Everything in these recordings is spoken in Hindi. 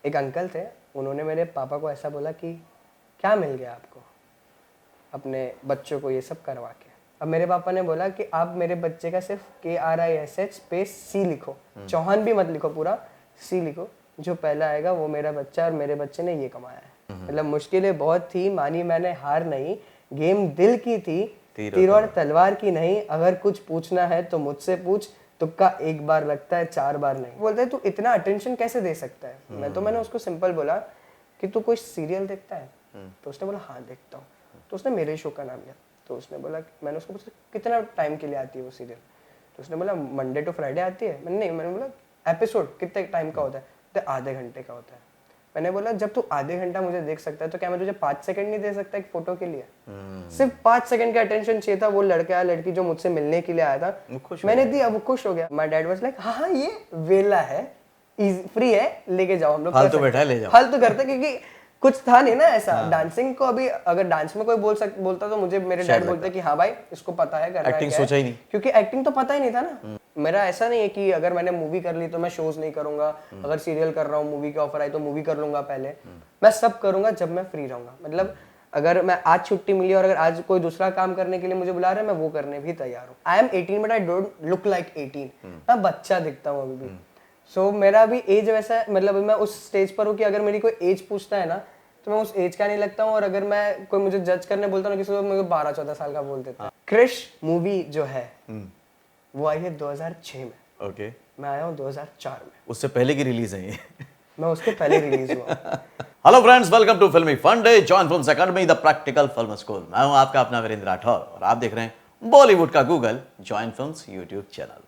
एक अंकल थे, उन्होंने मेरे पापा को ऐसा बोला कि क्या मिल गया आपको अपने बच्चों को ये सब करवा के। अब मेरे पापा ने बोला कि आप मेरे बच्चे का सिर्फ KRISH स्पेस C लिखो, चौहान भी मत लिखो, पूरा C लिखो, जो पहला आएगा वो मेरा बच्चा, और मेरे बच्चे ने ये कमाया है। मतलब मुश्किलें बहुत थी, मानी मैंने हार नहीं, गेम दिल की थी, तीर और तलवार की नहीं, अगर कुछ पूछना है तो मुझसे पूछ, तुक्का एक बार लगता है 4 बार नहीं। बोलते है तू इतना अटेंशन कैसे दे सकता है। मैंने उसको सिंपल बोला कि तू कोई सीरियल देखता है? तो उसने बोला हाँ देखता हूँ। तो उसने मेरे शो का नाम लिया। तो उसने बोला, मैंने उसको पूछा कितना टाइम के लिए आती है वो सीरियल? तो उसने बोला मंडे टू फ्राइडे आती है। मैंने बोला एपिसोड कितने टाइम का होता है? तो आधे घंटे का होता है। मैंने बोला जब तू आधे घंटा मुझे देख सकता है तो क्या मैं तुझे 5 सेकंड नहीं दे सकता एक फोटो के लिए? सिर्फ 5 सेकंड का अटेंशन चाहिए था। वो लड़का लड़की जो मुझसे मिलने के लिए आया था, मैंने दी, अब वो खुश हो गया। माय डैड वाज लाइक हाँ ये वेला है, फ्री है, लेके जाओ, हम लोग फालतू बैठा ले जाओ। फालतू करते, क्योंकि कुछ था नहीं ना ऐसा। डांसिंग को अभी अगर डांस में कोई बोलता तो मुझे मेरे डैड बोलते कि हाँ भाई इसको पता है करना है, एक्टिंग सोचा ही नहीं, क्योंकि एक्टिंग तो पता ही नहीं था ना। मेरा ऐसा नहीं है कि अगर मैंने मूवी कर ली तो मैं शोज नहीं करूंगा, अगर सीरियल कर रहा हूँ मूवी का ऑफर आई तो मूवी कर लूंगा पहले। मैं सब करूंगा जब मैं फ्री रहूंगा। मतलब अगर मैं आज छुट्टी मिली और अगर आज कोई दूसरा काम करने के लिए मुझे बुला रहे हैं, मैं वो करने भी तैयार हूँ। आई am 18 but I don't look like 18। मैं बच्चा दिखता हूँ अभी भी। सो मेरा भी एज वैसा है, मतलब मैं उस स्टेज पर हूँ कि अगर मेरी कोई एज पूछता है ना तो मैं उस एज का नहीं लगता हूँ। और अगर मैं कोई मुझे जज करने बोलता हूँ ना, किसी को मुझे 12-14 साल का बोल देता है। क्रिश मूवी जो है वो आई है 2006 में। ओके। मैं आया हूँ 2004 में। उससे पहले की रिलीज है ये। मैं उसके पहले रिलीज हुआ। Hello friends, welcome to filmy fun day, Join Films Academy, the practical film school. मैं हूं आपका अपना वीरेंद्र राठौर और आप देख रहे हैं बॉलीवुड का Google, join films YouTube channel.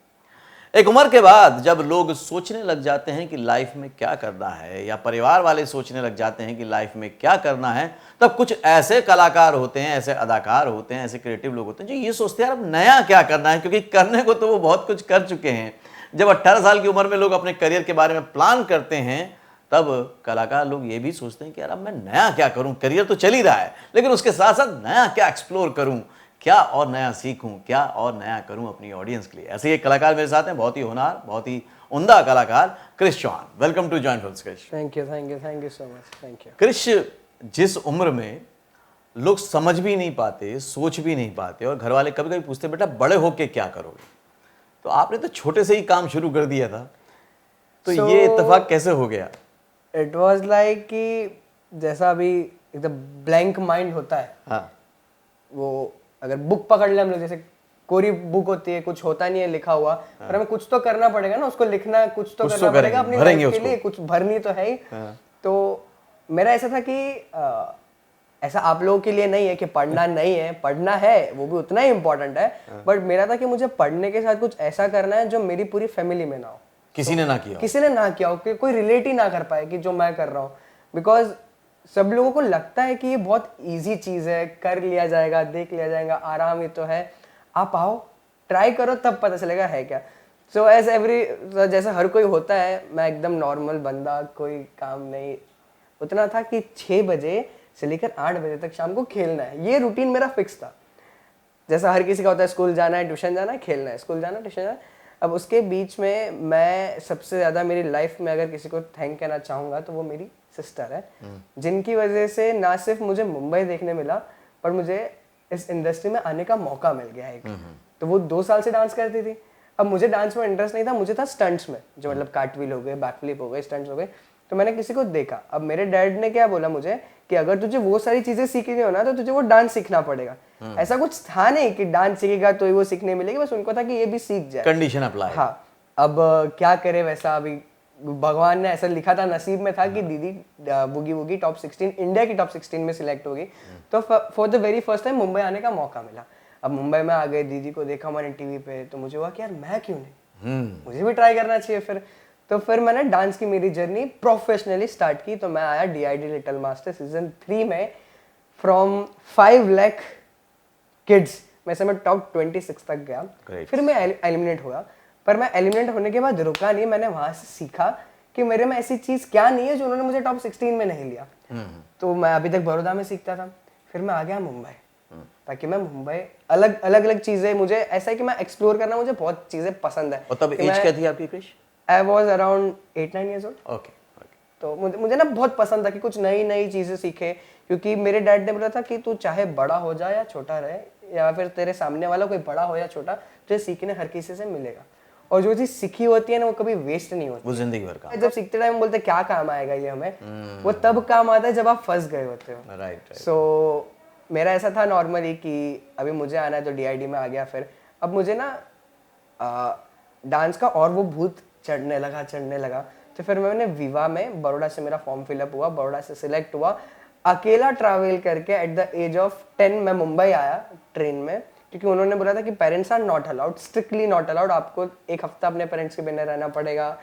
एक उम्र के बाद जब लोग सोचने लग जाते हैं कि लाइफ में क्या करना है, या परिवार वाले सोचने लग जाते हैं कि लाइफ में क्या करना है, तब कुछ ऐसे कलाकार होते हैं, ऐसे अदाकार होते हैं, ऐसे क्रिएटिव लोग होते हैं जो ये सोचते हैं यार अब नया क्या करना है, क्योंकि करने को तो वो बहुत कुछ कर चुके हैं। जब 18 साल की उम्र में लोग अपने करियर के बारे में प्लान करते हैं, तब कलाकार लोग ये भी सोचते हैं कि यार अब मैं नया क्या करूं, करियर तो चल ही रहा है लेकिन उसके साथ साथ नया क्या एक्सप्लोर करूं, क्या और नया सीखूं, क्या और नया करूं अपनी ऑडियंस के लिए। ऐसे एक कलाकार मेरे साथ हैं, बहुत ही होनहार, बहुत ही उम्दा कलाकार, Krish Chauhan. Welcome to Join Films Krish. Thank you so much, thank you. Krish, जिस उम्र में लोग समझ भी नहीं पाते, सोच भी नहीं पाते, और घर वाले कभी कभी पूछते बेटा बड़े होके क्या करोगे, तो आपने तो छोटे से ही काम शुरू कर दिया था, तो ये इत्तेफाक कैसे हो गया? इट वॉज लाइक कि जैसा अभी एकदम ब्लैंक माइंड होता है, हाँ, वो अगर बुक पकड़ ले हम लोग, जैसे कोरी बुक होती है, कुछ होता नहीं है लिखा हुआ, पर हमें कुछ तो करना पड़ेगा ना, उसको लिखना, कुछ तो करना पड़ेगा अपनी लाइफ के लिए, कुछ भरनी तो है ही। तो मेरा ऐसा था कि ऐसा आप लोगों के लिए नहीं है कि पढ़ना नहीं है, पढ़ना है, वो भी उतना ही इम्पोर्टेंट है, बट मेरा था कि मुझे पढ़ने के साथ कुछ ऐसा करना है जो मेरी पूरी फैमिली में ना हो, किसी ने ना किया, किसी ने ना किया हो, कि कोई रिलेट ही ना कर पाए कि जो मैं कर रहा हूँ। बिकॉज सब लोगों को लगता है कि ये बहुत इजी चीज है, कर लिया जाएगा, देख लिया जाएगा, आराम ही तो है, आप आओ ट्राई करो तब पता चलेगा है क्या। सो एज एवरी, जैसा हर कोई होता है, मैं एकदम नॉर्मल बंदा, कोई काम नहीं, उतना था कि 6 बजे से लेकर 8 बजे तक शाम को खेलना है, ये रूटीन मेरा फिक्स था। जैसा हर किसी का होता है, स्कूल जाना है, ट्यूशन जाना है, खेलना है, स्कूल जाना है, ट्यूशन जाना है। अब उसके बीच में मैं सबसे ज़्यादा मेरी लाइफ में अगर किसी को थैंक कहना चाहूँगा तो वो मेरी सिस्टर है, जिनकी वजह से ना सिर्फ मुझे मुंबई देखने मिला, पर मुझे इस इंडस्ट्री में आने का मौका मिल गया एक। तो वो 2 साल से डांस करती थी। अब मुझे डांस में इंटरेस्ट नहीं था, मुझे था स्टंट्स में, जो मतलब कार्टव्हील हो गए, बैकफ्लिप हो गए, स्टंट्स हो गए। तो मैंने किसी को देखा, अब मेरे डैड ने क्या बोला मुझे कि अगर तुझे वो सारी चीजें सीखनी हो ना तो तुझे वो डांस सीखना पड़ेगा। ऐसा कुछ था नहीं कि डांस सीखेगा तो ही वो सीखने मिलेगी, बस उनको था कि ये भी सीख जाए, कंडीशन अप्लाई। हाँ, अब क्या करे, वैसा अभी भगवान ने ऐसा लिखा था, नसीब में था कि दीदी बुगी वुगी टॉप 16, इंडिया की टॉप 16 में सिलेक्ट होगी। तो for the very first time Mumbai आने का मौका मिला। अब मुंबई में आ गए, दीदी को देखा मैंने टीवी पे, तो मुझे हुआ कि यार मैं क्यों नहीं, मुझे भी ट्राई करना चाहिए फिर। तो फिर मैंने डांस की मेरी जर्नी प्रोफेशनली स्टार्ट की। तो मैं आया DID लिटिल मास्टर सीजन 3 में, फ्रॉम 5 लाख किड्स में से मैं टॉप 26 तक गया। फिर मैं एलिमिनेट हुआ, पर मैं एलिमिनेट होने के बाद रुका नहीं, मैंने वहां से सीखा कि मेरे में ऐसी चीज क्या नहीं है जो उन्होंने मुझे टॉप 16 में नहीं लिया। तो मैं अभी तक बड़ौदा में सीखता था, फिर मैं आ गया मुंबई, ताकि मैं मुंबई अलग अलग चीजें, मुझे ऐसा है कि मैं एक्सप्लोर करना, मुझे बहुत चीजें पसंद है। और तब एज क्या थी आपकी Krrish? I was around 8-9 years old. Okay. तो मुझे ना बहुत पसंद था कि कुछ नई नई चीज़ें सीखे, क्योंकि मेरे डैड ने बोला था कि तू चाहे बड़ा हो जाए या छोटा रहे, या फिर तेरे सामने वाला कोई बड़ा हो या छोटा, तुझे सीखने हर किसी से मिलेगा, और जो चीज़ सीखी होती है ना वो कभी वेस्ट नहीं होती, वो जिंदगी भर का। जब सीखते टाइम बोलते क्या काम आएगा ये हमें, वो तब काम आता है जब आप फंस गए होते हो। राइट। सो मेरा ऐसा था नॉर्मली कि अभी मुझे आना है तो DID में आ गया, फिर अब मुझे ना डांस का और वो भूत चढ़ने लगा, तो फिर मैंने विवा में बड़ौदा से मेरा फॉर्म फिलअप हुआ, बड़ौदा से सिलेक्ट हुआ, अकेला ट्रैवल करके एट द एज ऑफ 10 मैं मुंबई आया ट्रेन में, क्योंकि उन्होंने बोला था कि parents are not allowed, strictly not allowed, आपको एक हफ्ता अपने पेरेंट्स के बिना रहना पड़ेगा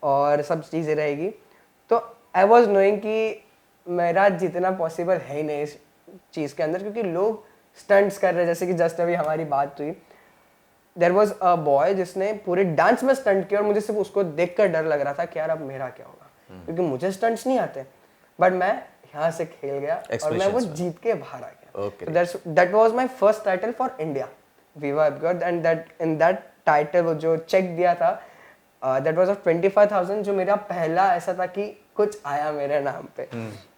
और सब चीज़ें रहेगी। तो आई वॉज नोइंग कि मेरा जितना पॉसिबल है ही नहीं इस चीज़ के अंदर, क्योंकि लोग स्टंट्स कर रहे हैं, जैसे कि जस्ट अभी हमारी बात हुई, देयर वॉज अ बॉय जिसने पूरे डांस में स्टंट किया और मुझे सिर्फ उसको देखकर डर लग रहा था कि यार अब मेरा क्या होगा, क्योंकि मुझे स्टंट्स नहीं आते, बट मैं यहाँ से खेल गया और मैं वो जीत के बाहर आ गया। That was my first title for India, viva एबगॉट, and that in that title वो जो चेक दिया था दैट वाज ऑफ 25,000, जो मेरा पहला ऐसा था कि कुछ आया मेरे नाम पे।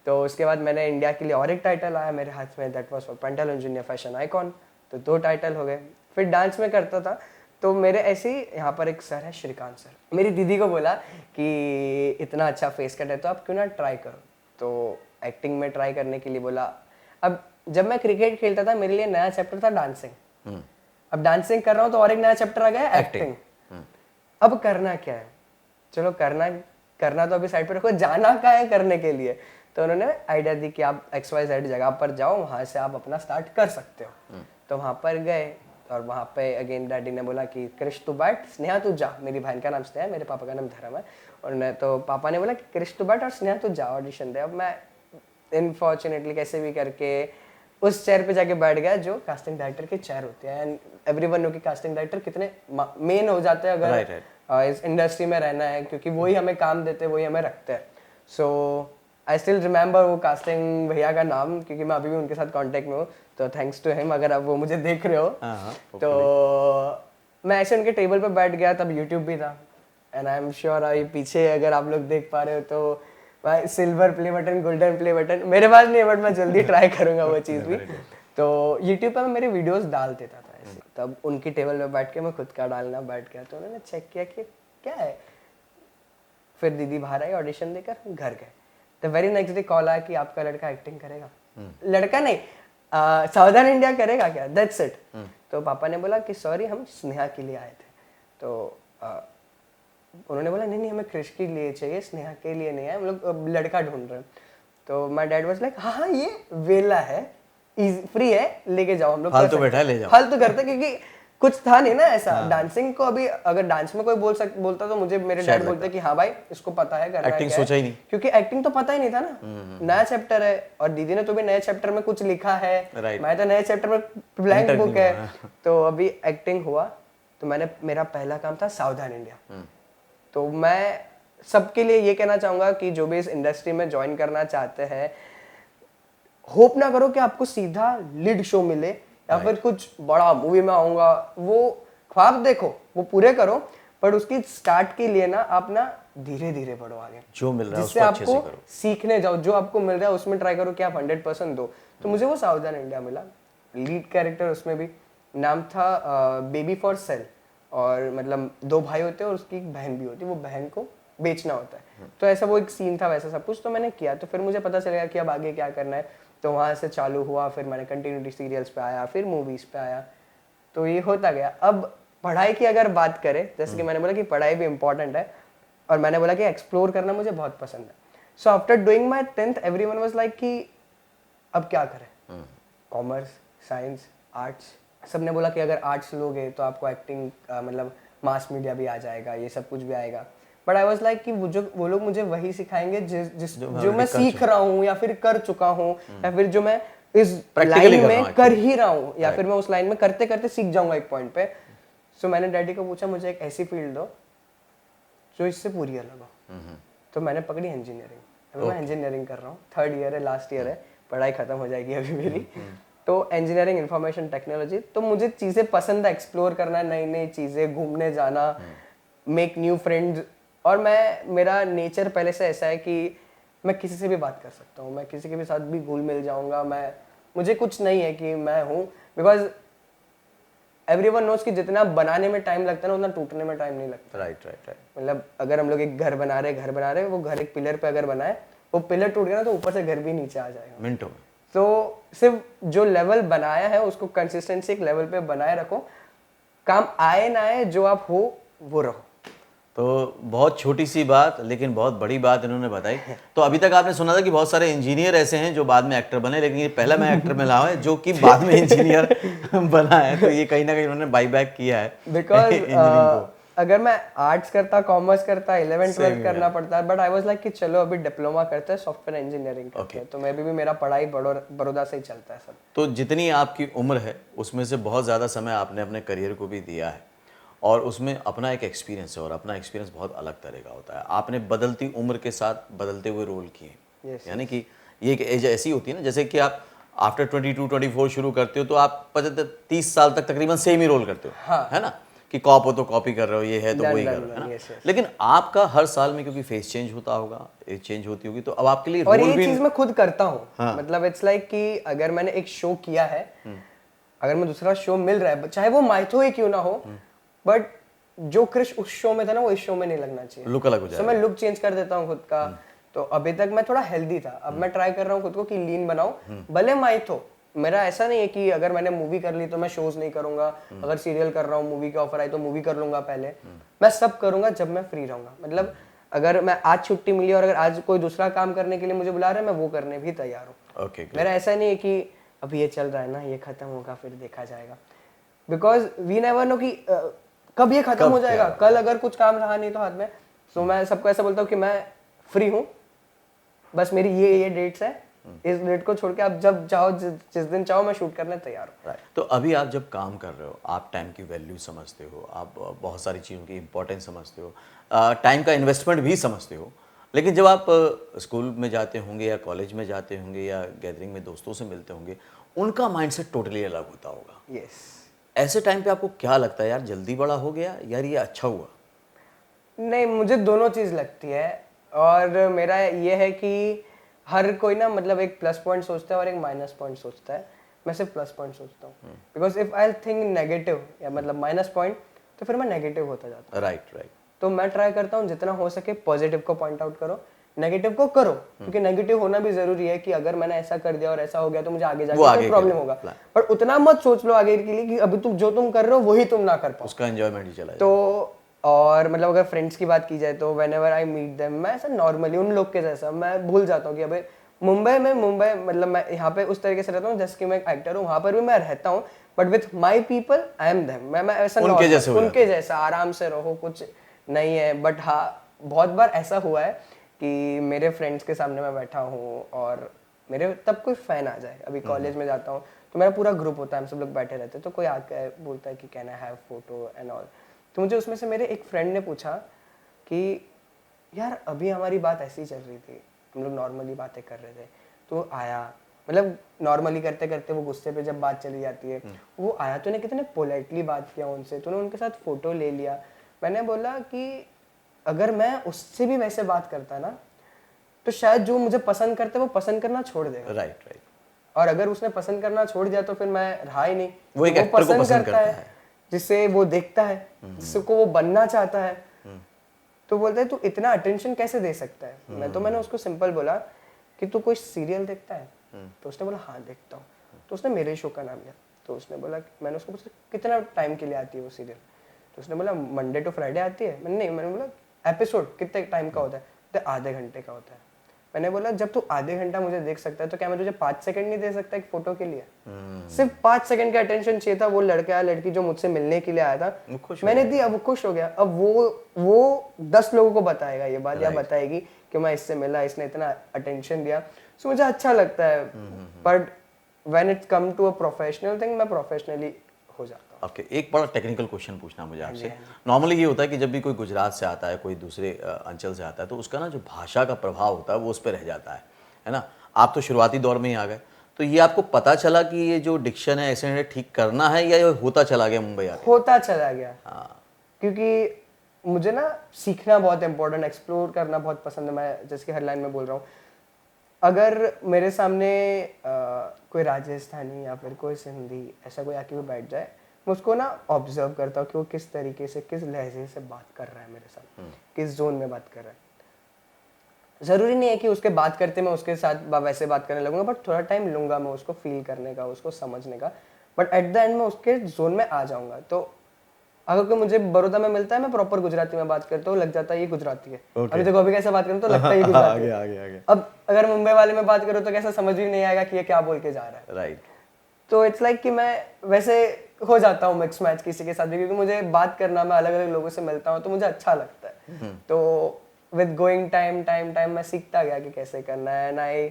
तो उसके बाद मैंने इंडिया के लिए और एक टाइटल आया मेरे हाथ में, that was for Pantaloons junior fashion icon, तो 2 टाइटल हो गए। फिर डांस में करता था, तो मेरे ऐसे ही यहाँ पर एक सर है श्रीकांत सर, मेरी दीदी को बोला कि इतना अच्छा फेस कट है तो आप क्यों ना ट्राई करो, तो एक्टिंग में ट्राई करने के लिए बोला। अब जब मैं क्रिकेट खेलता था मेरे लिए नया चैप्टर था डांसिंग, अब डांसिंग कर रहा हूँ तो और एक नया चैप्टर आ गया एक्टिंग। अब करना क्या है, चलो करना तो अभी साइड पे रखो, जाना क्या है करने के लिए, तो उन्होंने आइडिया दी कि आप XYZ जगह पर जाओ, वहाँ से आप अपना स्टार्ट कर सकते हो। तो वहाँ पर गए और वहाँ पे अगेन डैडी ने बोला कि क्रिश तू बैठ, स्नेहा तू जा, मेरी बहन का नाम स्नेहा, मेरे पापा का नाम धर्म है, और तो पापा ने बोला कि क्रिश तू बैठ और स्नेहा तू जा ऑडिशन दे। अब मैं इनफॉर्चुनेटली कैसे भी करके उस चेयर पे जाके बैठ गया जो कास्टिंग डायरेक्टर की चेयर होती है, एंड एवरीवन नो कि कास्टिंग डायरेक्टर कितने मेन हो जाते हैं अगर इस इंडस्ट्री में रहना है, क्योंकि वही हमें काम देते हैं, वही हमें रखते हैं। सो आई स्टिल रिमेंबर वो कास्टिंग भैया का नाम, क्योंकि मैं अभी भी उनके साथ कांटेक्ट में हूँ, तो थैंक्स टू हिम अगर आप वो मुझे देख रहे हो। तो मैं ऐसे उनके टेबल पे बैठ गया, तब यूट्यूब भी था, एंड आई एम श्योर अभी पीछे अगर आप लोग देख पा रहे हो तो भाई silver play button, golden play button मेरे पास नहीं है, बट मैं जल्दी ट्राई करूंगा वो चीज़ भी। तो यूट्यूब पे मैं मेरे वीडियोस डाल देता था ऐसे, तब उनकी टेबल पे बैठ के मैं खुद का डालना बैठ गया, तो उन्होंने चेक किया कि क्या है। फिर दीदी बाहर आई ऑडिशन देकर, घर गए, तो वेरी नेक्स्ट डे कॉल आया कि आपका लड़का एक्टिंग करेगा। लड़का नहीं, साउदर्न इंडिया करेगा क्या, दैट्स इट। तो पापा ने बोला कि सॉरी हम स्नेहा के लिए आए थे, तो उन्होंने बोला नहीं हमें क्रिश के लिए चाहिए, स्नेहा के लिए नहीं है, हम लोग लड़का ढूंढ रहे हैं। तो माय डैड वाज लाइक हाँ ये वेला है, फ्री है, लेके जाओ, हम लोग फालतू बैठा है ले जाओ, फालतू करते, क्योंकि कुछ था नहीं ना ऐसा। डांसिंग को अभी अगर डांस में कोई बोलता तो मुझे मेरे डैड बोलते कि हाँ भाई इसको पता है करना है, एक्टिंग सोचा ही नहीं, क्योंकि एक्टिंग तो पता ही नहीं था ना, नया चैप्टर है, और दीदी ने तो भी नए चैप्टर में कुछ लिखा है, मैं तो नए चैप्टर में ब्लैंक बुक है। तो अभी एक्टिंग हुआ, तो मेरा पहला काम था साउदर्न इंडिया। तो मैं सबके लिए ये कहना चाहूंगा कि जो भी इस इंडस्ट्री में ज्वाइन करना चाहते हैं, होप ना करो कि आपको सीधा लीड शो मिले या फिर कुछ बड़ा मूवी में आऊंगा, वो ख्वाब देखो, वो पूरे करो, पर उसकी स्टार्ट के लिए ना आप ना धीरे धीरे बढ़ो आगे, जो मिल रहा है जिससे उसको अच्छे से आपको करो, सीखने जाओ, जो आपको मिल रहा है उसमें ट्राई करो कि आप 100% दो। तो मुझे वो साउदर्न इंडिया मिला, लीड कैरेक्टर उसमें भी, नाम था बेबी फॉर सेल, और मतलब 2 भाई होते हैं और उसकी एक बहन भी होती है, वो बहन को बेचना होता है, तो ऐसा वो एक सीन था वैसा सब कुछ। तो मैंने किया, तो फिर मुझे पता चल गया कि अब आगे क्या करना है, तो वहाँ से चालू हुआ, फिर मैंने कंटिन्यूटी सीरियल्स पे आया, फिर मूवीज पे आया, तो ये होता गया। अब पढ़ाई की अगर बात करें, जैसे कि मैंने बोला कि पढ़ाई भी इंपॉर्टेंट है, और मैंने बोला कि एक्सप्लोर करना मुझे बहुत पसंद है। So after doing my 10th everyone was like कि अब क्या करें, कॉमर्स, साइंस, आर्ट्स, सबने बोला कि अगर आर्ट्स लोगे तो आपको एक्टिंग मतलब मास मीडिया भी आ जाएगा, ये सब कुछ भी आएगा, बट आई वाज लाइक कि वो लोग मुझे वही सिखाएंगे जो मैं सीख रहा हूँ या फिर कर चुका हूँ, या फिर जो मैं इस लाइन में कर ही रहा हूँ, या फिर मैं उस लाइन में करते करते सीख जाऊंगा एक पॉइंट पे। सो मैंने डैडी को पूछा मुझे एक ऐसी फील्ड दो जो इससे पूरी अलग हो, तो मैंने पकड़ी इंजीनियरिंग। अभी मैं इंजीनियरिंग कर रहा हूँ, 3rd ईयर है, लास्ट ईयर है, पढ़ाई खत्म हो जाएगी अभी मेरी। तो इंजीनियरिंग इंफॉर्मेशन टेक्नोलॉजी, तो मुझे चीज़ें पसंद है, एक्सप्लोर करना, नई नई चीज़ें, घूमने जाना, मेक न्यू फ्रेंड्स, और मेरा नेचर पहले से ऐसा है कि मैं किसी से भी बात कर सकता हूँ, मैं किसी के भी साथ भी घुल मिल जाऊंगा, मुझे कुछ नहीं है कि मैं हूँ, बिकॉज एवरीवन नोज कि जितना बनाने में टाइम लगता है ना उतना टूटने में टाइम नहीं लगता। Right right right. मतलब अगर हम लोग एक घर बना रहे वो घर एक पिलर पे अगर बनाए, वो पिलर टूट गया ना तो ऊपर से घर भी नीचे आ जाएगा मिनटों में। तो सिर्फ जो लेवल बनाया है उसको कंसिस्टेंसी एक लेवल पे बनाए रखो, काम आए ना आए जो आप हो वो रहो। तो बहुत छोटी सी बात लेकिन बहुत बड़ी बात इन्होंने बताई। तो अभी तक आपने सुना था कि बहुत सारे इंजीनियर ऐसे हैं जो बाद में एक्टर बने, लेकिन ये पहला मैं एक्टर मिला है जो कि बाद में इंजीनियर बना है। तो ये कहीं ना कहीं उन्होंने बाई बैक किया है बिकॉज इंजीनियरिंग को। अगर मैं आर्ट्स करता, कॉमर्स करता, 11th Same 12th करना पड़ता है, बट आई वाज लाइक कि चलो अभी डिप्लोमा करते हैं, सॉफ्टवेयर इंजीनियरिंग करते हैं, तो मैं भी मेरा पढ़ाई बड़ौदा से ही चलता है सब। तो जितनी आपकी उम्र है उसमें से बहुत ज़्यादा समय आपने अपने करियर को भी दिया है और उसमें अपना एक एक्सपीरियंस है और अपना एक्सपीरियंस बहुत अलग तरह का होता है। आपने बदलती उम्र के साथ बदलते हुए रोल किए। यानी कि ये एक एज ऐसी होती है ना, जैसे कि आप आफ्टर 22-24 शुरू करते हो तो आप 30 साल तक तकरीबन सेम ही रोल करते हो, है ना, कि कॉप हो तो कॉपी कर रहे हो, ये है तो वही कर रहे हो, है ना। लेकिन आपका हर साल में क्योंकि फेस चेंज होता होगा, एज चेंज होती होगी, तो अब आपके लिए और रोल ये भी चीज मैं खुद करता हूँ। मतलब इट्स लाइक कि अगर मैंने एक शो किया है, अगर मैं दूसरा शो मिल रहा है, चाहे वो माइथो ही क्यों ना हो, बट जो क्रिश उस शो में था ना वो इस शो में नहीं लगना चाहिए, लुक अलग हो जाएगा। मैं लुक चेंज कर देता हूँ खुद का। तो अभी तक मैं थोड़ा हेल्दी था, अब मैं ट्राई कर रहा हूँ खुद को कि लीन बनाऊं, भले माइथो। मेरा ऐसा नहीं है कि अगर मैंने मूवी कर ली तो मैं शोज नहीं करूंगा, अगर सीरियल कर रहा हूँ मूवी का ऑफर आई तो मूवी कर लूंगा पहले, मैं सब करूंगा जब मैं फ्री रहूंगा। मतलब अगर मैं आज छुट्टी मिली और अगर आज कोई दूसरा काम करने के लिए मुझे बुला रहा है, मैं वो करने भी तैयार हूँ। मेरा ऐसा नहीं है कि अभी ये चल रहा है ना, ये खत्म होगा फिर देखा जाएगा, बिकॉज वी नेवर नो कि कब ये खत्म हो जाएगा। कल अगर कुछ काम रहा नहीं तो हाथ में, तो मैं सबको ऐसा बोलता हूँ कि मैं फ्री हूँ, बस मेरी ये डेट्स है, इस डेट को छोड़ के आप जब चाहो जिस दिन चाहो मैं शूट करने तैयार हूँ। तो अभी आप जब काम कर रहे हो, आप टाइम की वैल्यू समझते हो, आप बहुत सारी चीज़ों की इंपॉर्टेंस समझते हो, टाइम का इन्वेस्टमेंट भी समझते हो, लेकिन जब आप स्कूल में जाते होंगे या कॉलेज में जाते होंगे या गैदरिंग में दोस्तों से मिलते होंगे, उनका माइंडसेट टोटली अलग होता होगा। यस। ऐसे टाइम पे आपको क्या लगता है, यार जल्दी बड़ा हो गया यार, ये अच्छा हुआ? नहीं, मुझे दोनों चीज़ लगती है, और मेरा ये है कि हर कोई ना मतलब एक प्लस पॉइंट सोचता है और एक माइनस पॉइंट सोचता है। मैं सिर्फ प्लस पॉइंट सोचता हूँ, because if I think negative या मतलब माइनस पॉइंट, तो फिर मैं नेगेटिव होता जाता हूँ। Right right. तो मैं ट्राई करता हूँ जितना हो सके पॉजिटिव को पॉइंट आउट करो, नेगेटिव को करो, क्योंकि नेगेटिव होना भी जरूरी है कि अगर मैंने ऐसा कर दिया और ऐसा हो गया तो मुझे आगे जाके प्रॉब्लम होगा। पर उतना मत सोच लो आगे के लिए कि अभी तुम जो तुम कर रहे हो वही तुम ना कर पाओ, उसका एंजॉयमेंट ही चला जाए। तो और मतलब अगर फ्रेंड्स की बात की जाए तो व्हेनेवर आई मीट देम, मैं ऐसा नॉर्मली उन लोग के जैसा मैं भूल जाता हूँ कि अबे मुंबई मतलब मैं यहाँ पे उस तरीके से रहता हूँ जैसे कि मैं एक एक्टर हूँ, वहाँ पर भी मैं रहता हूँ, but with my people I am them. मैं ऐसा उनके जैसा आराम से रहो, कुछ नहीं है। बट हाँ, बहुत बार ऐसा हुआ है कि मेरे फ्रेंड्स के सामने मैं बैठा हूँ और मेरे तब कोई फैन आ जाए, अभी कॉलेज में जाता हूँ तो मेरा पूरा ग्रुप होता है, हम सब लोग बैठे रहते हैं, तो कोई आके बोलता है कि can I have photo and all. तो मुझे उसमें से मेरे एक फ्रेंड ने पूछा कि यार अभी हमारी बात ऐसी चल रही थी, हम लोग नॉर्मली बातें कर रहे थे, तो आया, मतलब नॉर्मली करते करते वो गुस्से पे जब बात चली जाती है, वो आया, तूने कितने पोलाइटली बात किया उनसे, तूने उनके साथ फोटो ले लिया। मैंने बोला कि अगर मैं उससे भी वैसे बात करता ना तो शायद जो मुझे पसंद करते वो पसंद करना छोड़ देगा। Right right. और अगर उसने पसंद करना छोड़ दिया तो फिर मैं रहा ही नहीं। वो एक एक्टर को पसंद करता है जिससे वो देखता है, जिसको वो बनना चाहता है, तो बोलता है तू इतना अटेंशन कैसे दे सकता है। मैंने उसको सिंपल बोला कि तू कोई सीरियल देखता है, तो उसने बोला हाँ देखता हूँ। तो उसने मेरे शो का नाम लिया, तो उसने बोला, मैंने उसको पूछा कितना टाइम के लिए आती है वो सीरियल, तो उसने बोला मंडे टू फ्राइडे आती है। मैंने बोला एपिसोड कितने टाइम का होता है, तो आधे घंटे का होता है। मैंने बोला जब तू आधे घंटा मुझे देख सकता है तो क्या मैं तुझे 5 सेकंड नहीं दे सकता एक फोटो के लिए? सिर्फ 5 सेकंड का अटेंशन चाहिए था। वो लड़का या लड़की जो मुझसे मिलने के लिए आया था, मैंने दी, अब वो खुश हो गया। अब वो 10 लोगों को बताएगा ये बात, या बताएगी कि मैं इससे मिला, इसने इतना अटेंशन दिया, सो मुझे अच्छा लगता है। But when it come to a professional thing, मैं प्रोफेशनली हो जाता हूँ। ओके, एक बड़ा टेक्निकल क्वेश्चन पूछना मुझे आपसे। नॉर्मली ये होता है कि जब भी कोई गुजरात से आता है, कोई दूसरे अंचल से आता है, तो उसका ना जो भाषा का प्रभाव होता है वो उस पर रह जाता है ना। आप तो शुरुआती दौर में ही आ गए, तो ये आपको पता चला कि ये जो डिक्शन है ऐसे ठीक करना है, या ये होता चला गया मुंबई आके? होता चला गया। हाँ, क्योंकि मुझे ना सीखना बहुत इंपॉर्टेंट, एक्सप्लोर करना बहुत पसंद है। मैं जैसे कि हर लाइन में बोल रहा हूँ, अगर मेरे सामने कोई राजस्थानी या फिर कोई सिंधी ऐसा कोई आके भी बैठ जाए, मैं उसको ना ऑब्जर्व करता हूँ कि वो किस तरीके से, किस लहजे से बात कर रहा है मेरे साथ, किस जोन में बात कर रहा है। ज़रूरी नहीं है कि उसके बात करते मैं उसके साथ वैसे बात करने लगूंगा, बट थोड़ा टाइम लूंगा मैं उसको फील करने का, उसको समझने का, बट एट द एंड में उसके जोन में आ जाऊंगा। तो अगर कोई मुझे बड़ौदा में मिलता है, मैं प्रॉपर गुजराती में बात करता हूँ, लग जाता है ये गुजराती है। अभी देखो अभी कैसे बात करूँ तो लगता है ये गुजराती है। आगे अब अगर मुंबई वाले में बात करूँ तो कैसा समझ भी नहीं आएगा कि ये क्या बोल के जा रहा है। राइट। तो इट्स लाइक कि मैं वैसे हो जाता हूँ मिक्स मैच किसी के साथ भी, क्योंकि मुझे बात करना, मैं अलग अलग लोगों से मिलता हूँ तो मुझे अच्छा लगता है। तो विद गोइंग टाइम मैं सीखता गया कि कैसे करना है, and I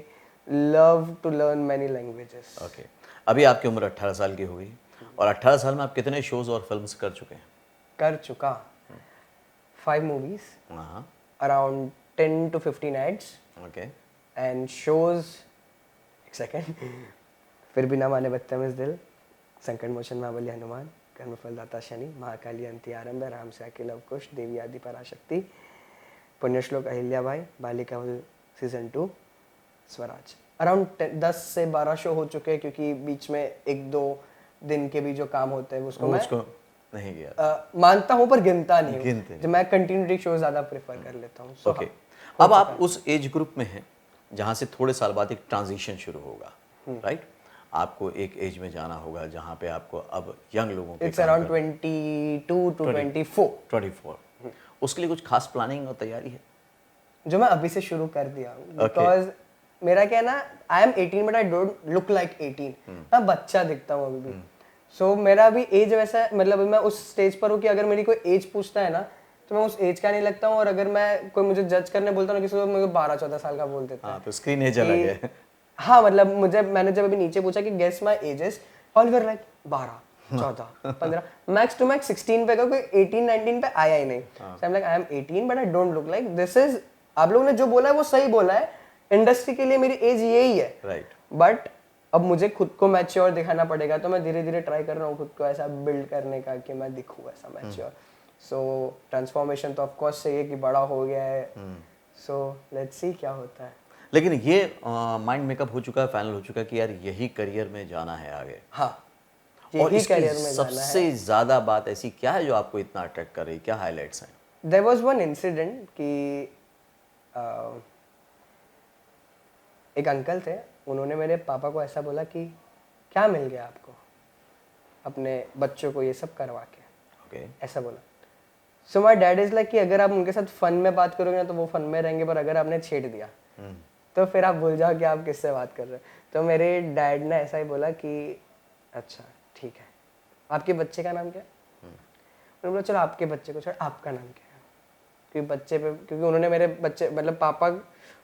love to learn many languages. Okay, अभी आपकी उम्र 18 साल की होगी और 18 साल में आप कितने शोज और फिल्म्स कर चुके हैं? कर चुका 5 movies, हाँ। around 10 to 15 ads, okay. and shows, एक सेकेंड, फिर भी ना माने बदतमीज दिल, संकट मोचन महाबली हनुमान, कर्म फलदाता शनि, महाकाली अंति आरंभ, राम से अकेल अवकुश, देवी आदि पराशक्ति, पुण्यश्लोक अहिल्या भाई, बालिका सीजन 2, स्वराज। अराउंड 10 से 12 शो हो चुके हैं, क्योंकि बीच में 1-2 दिन के भी जो काम होते हैं उसको मैं नहीं गया मानता हूँ पर गिनता नहीं हूँ। गिनते जो मैं कंटिन्यूटी शो ज्यादा प्रेफर कर लेता हूँ। ओके, अब आप उस एज ग्रुप में हैं जहाँ से थोड़े साल बाद एक ट्रांजिशन शुरू होगा, राइट? आपको एक एज में जाना होगा जहाँ पे आपको अब यंग लोगों के इट्स अराउंड 22 to 24। उसके लिए कुछ खास प्लानिंग और तैयारी है जो मैं अभी से शुरू कर दिया हूँ, बिकॉज मेरा क्या है ना, आई am 18 but I don't look like 18। मैं बच्चा दिखता हूँ अभी भी। सो मेरा अभी एज वैसा, मतलब मैं उस स्टेज पर हूँ कि अगर मेरी कोई एज पूछता है ना तो मैं उस एज का नहीं लगता हूँ, और अगर मैं कोई मुझे जज करने बोलता हूँ ना किसी को, मुझे 12-14 साल का बोल देता है। तो स्क्रीन एज अलग है। हाँ, मतलब मैंने जब अभी नीचे पूछा कि guess my ages, all were like 12, 14, 15, max to max 16 पे का, कोई 18-19 पे आया ही नहीं। So I am like I am 18 but I don't look like this is. आप लोगों ने जो बोला है वो सही बोला है, इंडस्ट्री के लिए मेरी एज यही है, राइट। बट अब मुझे खुद को मैच्योर दिखाना पड़ेगा, तो मैं धीरे धीरे ट्राई कर रहा हूँ खुद को ऐसा बिल्ड करने का कि मैं दिखूँ ऐसा मैच्योर। सो ट्रांसफॉर्मेशन तो ऑफ कोर्स चाहिए कि बड़ा हो गया है, सो लेट्स सी क्या होता है। लेकिन ये माइंड मेकअप हो चुका है, फाइनल हो चुका है कि यार यही करियर में जाना है आगे? हाँ, और यही करियर में जाना है। सबसे ज्यादा बात ऐसी क्या है जो आपको इतना अट्रैक्ट कर रही है? क्या हाइलाइट्स हैं? देयर वाज वन इंसिडेंट कि एक अंकल थे, उन्होंने मेरे पापा को ऐसा बोला कि क्या मिल गया आपको अपने बच्चों को ये सब करवा के, ओके। ऐसा बोला। So my dad is like कि अगर आप उनके साथ फन में बात करोगे ना तो वो फन में रहेंगे, पर अगर आपने छेड़ दिया तो फिर आप भूल जाओ कि आप किससे बात कर रहे हो। तो मेरे डैड ने ऐसा ही बोला कि अच्छा ठीक है, आपके बच्चे का नाम क्या है? उन्होंने बोला चलो आपके बच्चे को छोड़, आपका नाम क्या है? क्योंकि बच्चे पे, क्योंकि उन्होंने मेरे बच्चे, मतलब पापा,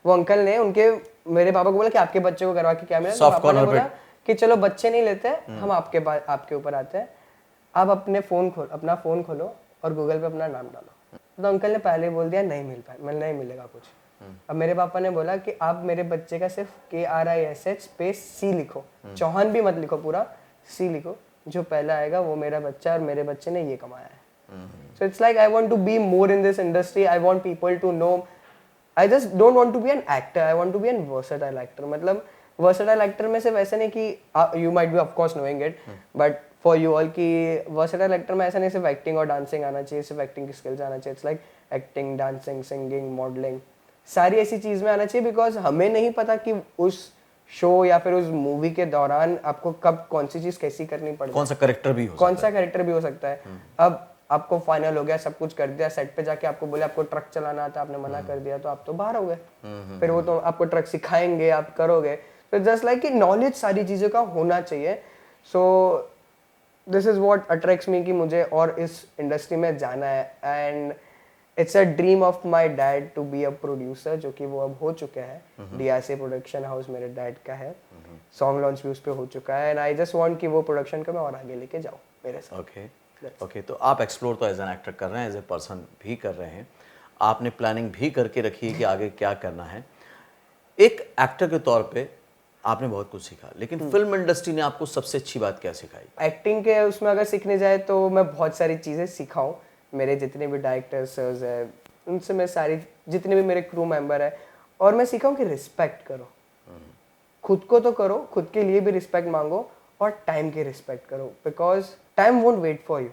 वो अंकल ने उनके मेरे पापा को बोला कि आपके बच्चे को करवा के क्या मिला। तो पापा ने बोला कि चलो बच्चे नहीं लेते, हम आपके ऊपर आते हैं, आप अपना फोन खोलो और गूगल पे अपना नाम डालो। तो अंकल ने पहले बोल दिया नहीं मिल पाए, नहीं मिलेगा कुछ। अब मेरे पापा ने बोला कि आप मेरे बच्चे का सिर्फ KRISH स्पेस C लिखो, चौहान भी मत लिखो, पूरा C लिखो, जो पहला आएगा वो मेरा बच्चा, और मेरे बच्चे ने ये कमाया है। So it's like I want to be more in this industry, I want people to know, I just don't want to be an actor, I want to be an versatile actor. मतलब वर्सेटाइल एक्टर में सिर्फ ऐसा नहीं कि you might be of course knowing it, but for you all कि वर्सेटाइल एक्टर में ऐसा नहीं सिर्फ एक्टिंग और डांसिंग आना चाहिए, सिर्फ एक्टिंग की स्किल्स आना चाहिए। It's like acting, dancing, singing, modelling, सारी ऐसी चीज में आना चाहिए, बिकॉज हमें नहीं पता कि उस शो या फिर उस मूवी के दौरान आपको कब कौन सी चीज कैसी करनी पड़ेगी, कौन सा कैरेक्टर भी हो सकता है। अब आपको फाइनल हो गया, सब कुछ कर दिया, सेट पे जाके आपको बोले आपको ट्रक चलाना आता, आपने मना कर दिया तो आप तो बाहर हो गए। फिर वो तो आपको ट्रक सिखाएंगे, आप करोगे। तो जस्ट लाइक कि नॉलेज सारी चीज़ों का होना चाहिए। So this is what attracts me कि मुझे और इस इंडस्ट्री में जाना है, and it's a dream of my dad to be a producer, जो कि वो अब हो चुके हैं। DRC प्रोडक्शन हाउस मेरे डैड का है, सॉन्ग लॉन्च भी उस पर हो चुका है, एंड आई जस्ट वांट कि वो प्रोडक्शन को मैं और आगे लेके जाऊँ मेरे साथ। ओके, तो आप एक्सप्लोर तो एज एन एक्टर कर रहे हैं, एज ए पर्सन भी कर रहे हैं, आपने प्लानिंग भी करके रखी है कि आगे क्या करना है। एक एक्टर के तौर पे आपने बहुत कुछ सीखा, लेकिन फिल्म इंडस्ट्री ने आपको सबसे अच्छी बात क्या सिखाई? एक्टिंग के उसमें अगर सीखने जाए तो मैं बहुत सारी चीज़ें सीखा हूँ। मेरे जितने भी डायरेक्टर्स सर्स हैं, उनसे मैं सारी, जितने भी मेरे क्रू मेंबर है, और मैं सीखा हूँ कि रिस्पेक्ट करो। खुद को तो करो, खुद के लिए भी रिस्पेक्ट मांगो और टाइम की रिस्पेक्ट करो, because time won't wait for you.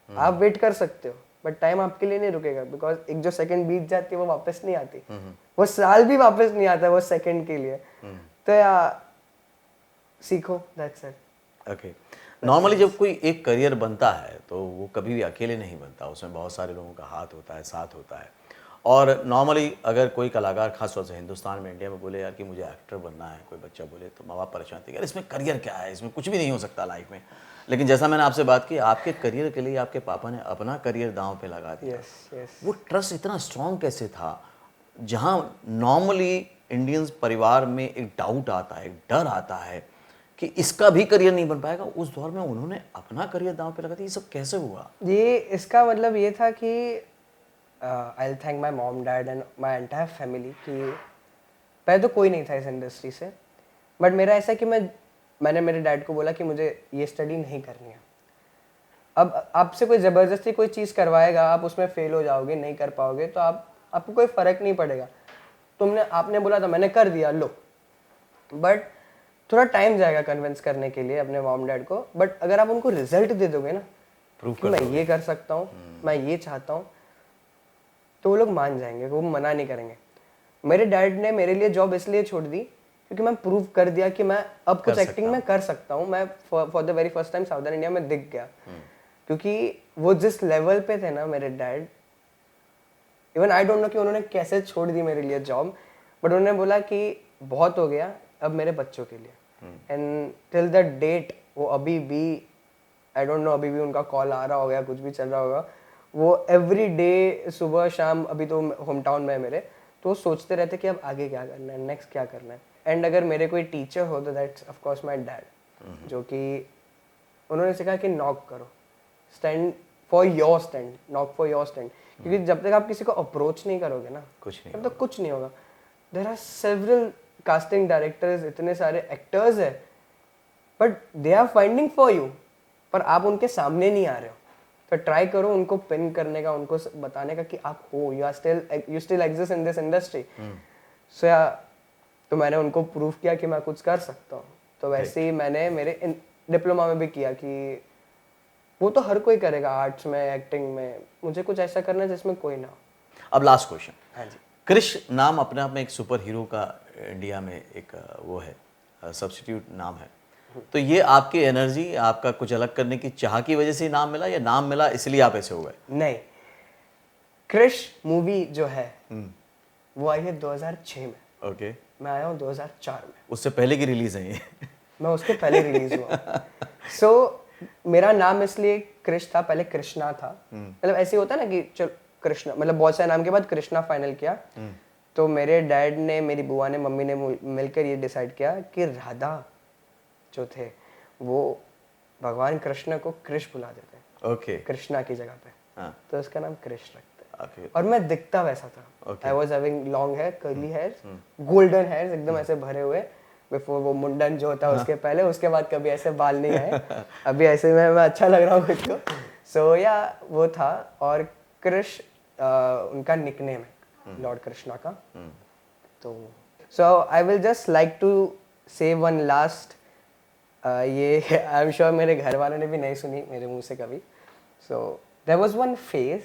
आप वेट कर सकते हो बट टाइम आपके लिए नहीं रुकेगा, बिकॉज एक जो सेकंड बीत जाती है वो वापस नहीं आती, वो साल भी वापस नहीं आता वो सेकंड के लिए। तो यार सीखो, दैट्स इट। ओके, नॉर्मली जब कोई एक करियर बनता है तो वो कभी भी अकेले नहीं बनता, उसमें बहुत सारे लोगों का हाथ होता है, साथ होता है। और नॉर्मली अगर कोई कलाकार खासतौर से हिंदुस्तान में, इंडिया में बोले यार कि मुझे एक्टर बनना है, कोई बच्चा बोले तो माँ बाप परेशान थे यार इसमें करियर क्या है, इसमें कुछ भी नहीं हो सकता लाइफ में। लेकिन जैसा मैंने आपसे बात की, आपके करियर के लिए आपके पापा ने अपना करियर दांव पे लगा दिया। Yes yes. वो ट्रस्ट इतना स्ट्रांग कैसे था, जहाँ नॉर्मली इंडियंस परिवार में एक डाउट आता है, एक डर आता है कि इसका भी करियर नहीं बन पाएगा, उस दौर में उन्होंने अपना करियर दांव पे लगा दिया। ये सब कैसे हुआ? ये इसका मतलब ये था कि I will thank my mom dad and my entire family कि पहले तो कोई नहीं था इस इंडस्ट्री से, बट मेरा ऐसा कि मैंने मेरे डैड को बोला कि मुझे ये स्टडी नहीं करनी है। अब आपसे कोई ज़बरदस्ती कोई चीज़ करवाएगा, आप उसमें फेल हो जाओगे, नहीं कर पाओगे, तो आपको कोई फ़र्क नहीं पड़ेगा। आपने बोला था, मैंने कर दिया, लो। बट थोड़ा टाइम जाएगा कन्विंस करने के लिए अपने मॉम डैड को, बट अगर आप उनको रिजल्ट दे दोगे ना कि मैं ये कर सकता हूँ, मैं ये चाहता हूँ, तो वो लोग मान जाएंगे, वो मना नहीं करेंगे। मेरे डैड ने मेरे लिए जॉब इसलिए छोड़ दी क्योंकि मैं प्रूव कर दिया कि मैं अब कुछ एक्टिंग में कर सकता हूँ। मैं for the very first time southern India में दिख गया, क्योंकि वो जिस लेवल पे थे ना मेरे dad, even I don't know कि उन्होंने कैसे छोड़ दी मेरे लिए जॉब, बट उन्होंने बोला कि बहुत हो गया अब मेरे बच्चों के लिए। एंड टिल द डेट वो अभी भी, आई डोंट नो, अभी भी उनका कॉल आ रहा होगा, कुछ भी चल रहा होगा, वो एवरी डे सुबह शाम, अभी तो होम टाउन में है मेरे, तो सोचते रहते कि अब आगे क्या करना है, नेक्स्ट क्या करना है। एंड अगर मेरे कोई टीचर हो तो that's of course my dad, जो कि उन्होंने सिखा कि नॉक करो, stand for your stand, knock for your stand. क्योंकि जब तक आप किसी को अप्रोच नहीं करोगे ना, कुछ नहीं, तब तक कुछ नहीं होगा। There are several casting directors, इतने सारे एक्टर्स है, but they are finding for you, पर आप उनके सामने नहीं आ रहे हो। तो ट्राई करो उनको पिन करने का, उनको बताने का कि आप हो, you still exist in this industry. So तो मैंने उनको प्रूव किया कि मैं कुछ कर सकता हूँ। तो वैसे ही मैंने मेरे डिप्लोमा में भी किया कि वो तो हर कोई करेगा, आर्ट्स में, एक्टिंग में, मुझे कुछ ऐसा करना है जिसमें कोई ना हो। अब लास्ट क्वेश्चन। हाँ जी। क्रिश नाम अपने आप में एक सुपर हीरो का इंडिया में एक वो है, सब्स्टिट्यूट नाम है। तो ये आपकी एनर्जी, आपका कुछ अलग करने की चाह की वजह से ही नाम मिला, या नाम मिला इसलिए आप ऐसे हो गए? नहीं, क्रिश मूवी जो है वो आई है 2006 में। ओके। मैं आया हूँ 2004 में। उससे पहले की रिलीज है ये? मैं उसके पहले रिलीज हुआ। सो मेरा नाम इसलिए क्रिश था, पहले कृष्णा था। मतलब ऐसे होता है ना कि चल कृष्णा, मतलब बहुत सारे नाम के बाद कृष्णा फाइनल किया। तो मेरे डैड ने, मेरी बुआ ने, मम्मी ने मिलकर ये डिसाइड किया कि राधा जो थे वो भगवान कृष्ण को कृष बुला देते हैं। ओके। कृष्णा की जगह पे। हाँ। तो उसका नाम कृष रखते हैं। Okay. और मैं दिखता वैसा था। Okay. I was having long hair, curly hair, golden hair, एकदम ऐसे भरे हुए, बिफोर वो मुंडन जो होता है उसके पहले, उसके बाद कभी ऐसे बाल नहीं आए। अभी ऐसे में मैं अच्छा लग रहा हूँ खुद को। सो या वो था। और कृष उनका निकनेम है, लॉर्ड कृष्णा का। तो so I will just like to say one last, ये आई एम श्योर मेरे घर वालों ने भी नहीं सुनी मेरे मुंह से कभी। So there was one phase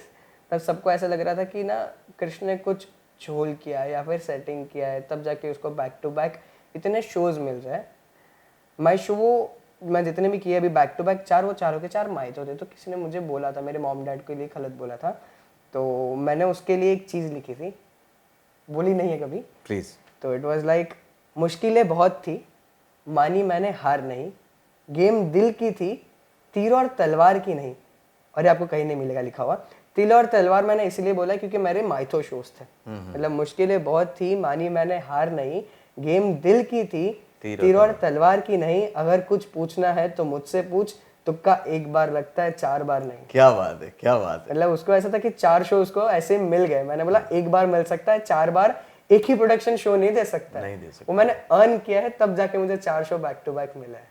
तब सबको ऐसा लग रहा था कि ना कृष्ण ने कुछ झोल किया है या फिर सेटिंग किया है, तब जाके उसको बैक टू बैक इतने शोज मिल रहे हैं। माई शो मैं जितने भी किए अभी बैक टू बैक 4, वो चारों के 4 माइथ होते। तो किसी ने मुझे बोला था, मेरे मॉम डैड के लिए गलत बोला था, तो मैंने उसके लिए एक चीज़ लिखी थी, बोली नहीं है कभी प्लीज। तो इट वाज लाइक, मुश्किलें बहुत थी, मानी मैंने हार नहीं, गेम दिल की थी, तीर और तलवार की नहीं। और ये आपको कहीं नहीं मिलेगा लिखा हुआ। तिल और तलवार मैंने इसलिए बोला क्योंकि मेरे माइथो शोज थे। मतलब मुश्किलें बहुत थी, मानी मैंने हार नहीं, गेम दिल की थी, तीर और तलवार की नहीं, अगर कुछ पूछना है तो मुझसे पूछ, तुक्का एक बार लगता है 4 बार नहीं। क्या बात है, क्या बात है। मतलब उसको ऐसा था कि 4 शो उसको ऐसे मिल गए। मैंने बोला एक बार मिल सकता है, 4 बार एक ही प्रोडक्शन शो नहीं दे सकता है। नहीं दे सकता। वो मैंने अर्न किया है, तब जाके मुझे 4 शो बैक टू बैक मिला है।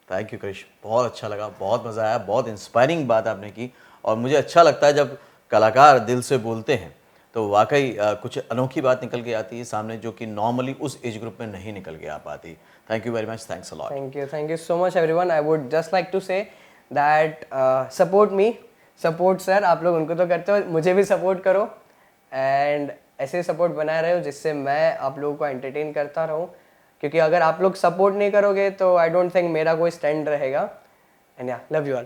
थैंक यू क्रिश, बहुत अच्छा लगा, बहुत मज़ा आया, बहुत इंस्पायरिंग बात आपने की। और मुझे अच्छा लगता है जब कलाकार दिल से बोलते हैं, तो वाकई कुछ अनोखी बात निकल के आती है सामने, जो कि नॉर्मली उस एज ग्रुप में नहीं निकल के आ पाती। Thank you very much, thanks a lot. Thank you so much everyone. I would just like to say that support me, support sir, आप लोग उनको तो करते हो, मुझे भी सपोर्ट करो एंड ऐसे सपोर्ट बनाए रहो जिससे मैं आप लोगों को एंटरटेन करता रहूं, क्योंकि अगर आप लोग सपोर्ट नहीं करोगे तो आई डोंट थिंक मेरा कोई स्टैंड रहेगा। एंड या, लव यू ऑल।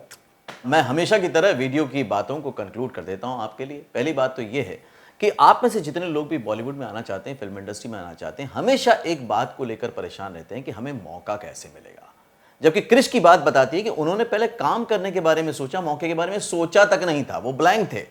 मैं हमेशा की तरह वीडियो की बातों को कंक्लूड कर देता हूं आपके लिए। पहली बात तो ये है कि आप में से जितने लोग भी बॉलीवुड में आना चाहते हैं, फिल्म इंडस्ट्री में आना चाहते हैं, हमेशा एक बात को लेकर परेशान रहते हैं कि हमें मौका कैसे मिलेगा। जबकि क्रिश की बात बताती है कि उन्होंने पहले काम करने के बारे में सोचा, मौके के बारे में सोचा तक नहीं था, वो ब्लैंक थे।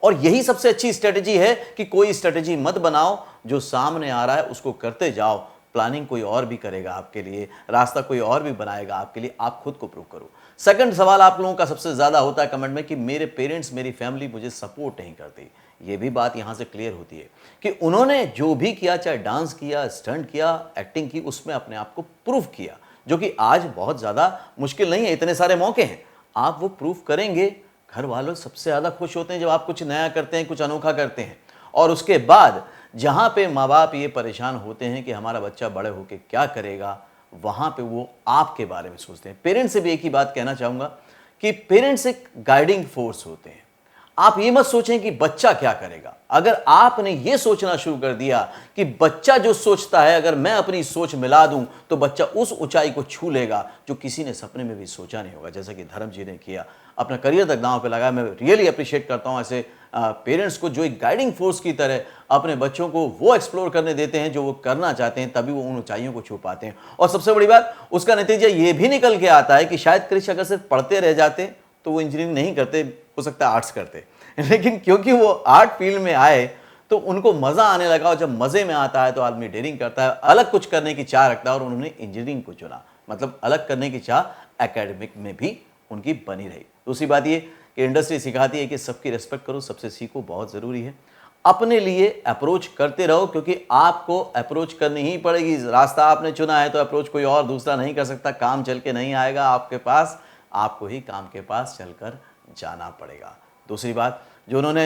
और यही सबसे अच्छी स्ट्रेटेजी है कि कोई स्ट्रेटेजी मत बनाओ, जो सामने आ रहा है उसको करते जाओ। प्लानिंग कोई और भी करेगा आपके लिए, रास्ता कोई और भी बनाएगा आपके लिए, आप खुद को प्रूव करो। सेकंड सवाल आप लोगों का सबसे ज्यादा होता है कमेंट में कि मेरे पेरेंट्स, मेरी फैमिली मुझे सपोर्ट नहीं करती। ये भी बात यहां से क्लियर होती है कि उन्होंने जो भी किया, चाहे डांस किया, स्टंट किया, एक्टिंग की, उसमें अपने आप को प्रूव किया, जो कि आज बहुत ज्यादा मुश्किल नहीं है। इतने सारे मौके हैं, आप वो प्रूव करेंगे। घर वालों सबसे ज्यादा खुश होते हैं जब आप कुछ नया करते हैं, कुछ अनोखा करते हैं। और उसके बाद जहां पे माँ बाप ये परेशान होते हैं कि हमारा बच्चा बड़े होके क्या करेगा, वहां पे वो आपके बारे में सोचते हैं। पेरेंट्स से भी एक ही बात कहना चाहूंगा कि पेरेंट्स एक गाइडिंग फोर्स होते हैं। आप ये मत सोचें कि बच्चा क्या करेगा। अगर आपने ये सोचना शुरू कर दिया कि बच्चा जो सोचता है, अगर मैं अपनी सोच मिला दूं तो बच्चा उस ऊंचाई को छू लेगा जो किसी ने सपने में भी सोचा नहीं होगा, जैसा कि धर्म जी ने किया, अपना करियर तक दांव पे लगाया। मैं रियली अप्रिशिएट करता हूं ऐसे पेरेंट्स को जो एक गाइडिंग फोर्स की तरह अपने बच्चों को वो एक्सप्लोर करने देते हैं जो वो करना चाहते हैं, तभी वो उन ऊंचाइयों को छू पाते हैं। और सबसे बड़ी बात, उसका नतीजा ये भी निकल के आता है कि शायद क्रिश अगर सिर्फ पढ़ते रह जाते तो वो इंजीनियरिंग नहीं करते, हो सकता है आर्ट्स करते, लेकिन क्योंकि वो आर्ट फील्ड में आए तो उनको मजा आने लगा। और जब मजे में आता है तो आदमी डेयरिंग करता है, अलग कुछ करने की चाह रखता है, और उन्होंने इंजीनियरिंग को चुना। मतलब अलग करने की चाह एकेडमिक में भी उनकी बनी रही। दूसरी बात ये कि इंडस्ट्री सिखाती है कि सबकी रिस्पेक्ट करो, सबसे सीखो, बहुत ज़रूरी है। अपने लिए अप्रोच करते रहो, क्योंकि आपको अप्रोच करनी ही पड़ेगी। रास्ता आपने चुना है तो अप्रोच कोई और दूसरा नहीं कर सकता। काम चल के नहीं आएगा आपके पास, आपको ही काम के पास चलकर जाना पड़ेगा। दूसरी बात, जो उन्होंने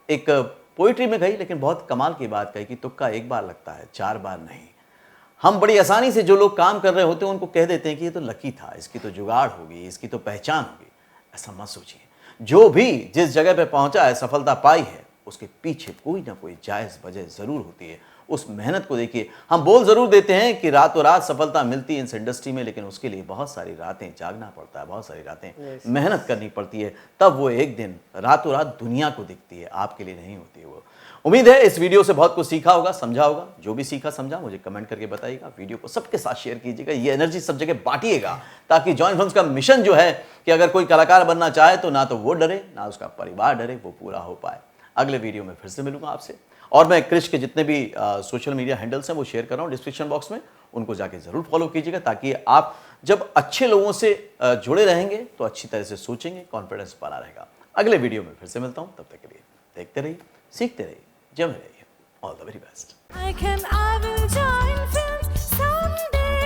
एक पोइट्री में कही, लेकिन बहुत कमाल की बात कही कि तुक्का एक बार लगता है, 4 बार नहीं। हम बड़ी आसानी से जो लोग काम कर रहे होते हैं उनको कह देते हैं कि ये तो लकी था, इसकी तो जुगाड़ होगी, इसकी तो पहचान होगी। ऐसा मत सोचिए। जो भी जिस जगह पे पहुंचा है, सफलता पाई है, उसके पीछे कोई ना कोई जायज़ वजह ज़रूर होती है। उस मेहनत को देखिए। हम बोल ज़रूर देते हैं कि रातों रात सफलता मिलती है इस इंडस्ट्री में, लेकिन उसके लिए बहुत सारी रातें जागना पड़ता है, बहुत सारी रातें मेहनत करनी पड़ती है, तब वो एक दिन रातों रात दुनिया को दिखती है, आपके लिए नहीं होती है वो। उम्मीद है इस वीडियो से बहुत कुछ सीखा होगा, समझा होगा। जो भी सीखा समझा मुझे कमेंट करके बताइएगा। वीडियो को सबके साथ शेयर कीजिएगा, ये एनर्जी सब जगह बांटिएगा, ताकि जॉइन फिल्म्स का मिशन जो है कि अगर कोई कलाकार बनना चाहे तो ना तो वो डरे, ना उसका परिवार डरे, वो पूरा हो पाए। अगले वीडियो में फिर से मिलूंगा आपसे। और मैं क्रिश के जितने भी सोशल मीडिया हैंडल्स हैं वो शेयर कर रहा हूँ डिस्क्रिप्शन बॉक्स में, उनको जाके ज़रूर फॉलो कीजिएगा, ताकि आप जब अच्छे लोगों से जुड़े रहेंगे तो अच्छी तरह से सोचेंगे, कॉन्फिडेंस बना रहेगा। अगले वीडियो में फिर से मिलता हूँ, तब तक के लिए देखते रहिए, सीखते रहिए, जमे रहिए। All the very best. I will join films someday.